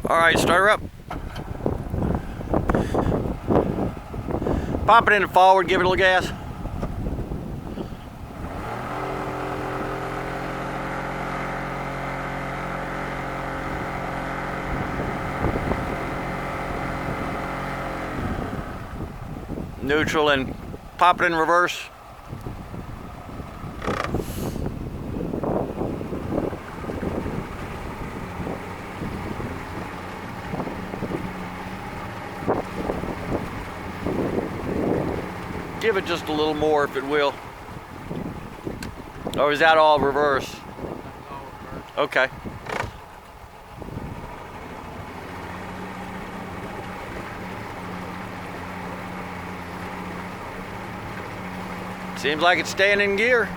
All right, start her up. Pop it in and forward, give it a little gas. Neutral and pop it in reverse. Give it just a little more if it will. Or is that all reverse? Okay. Seems like it's staying in gear.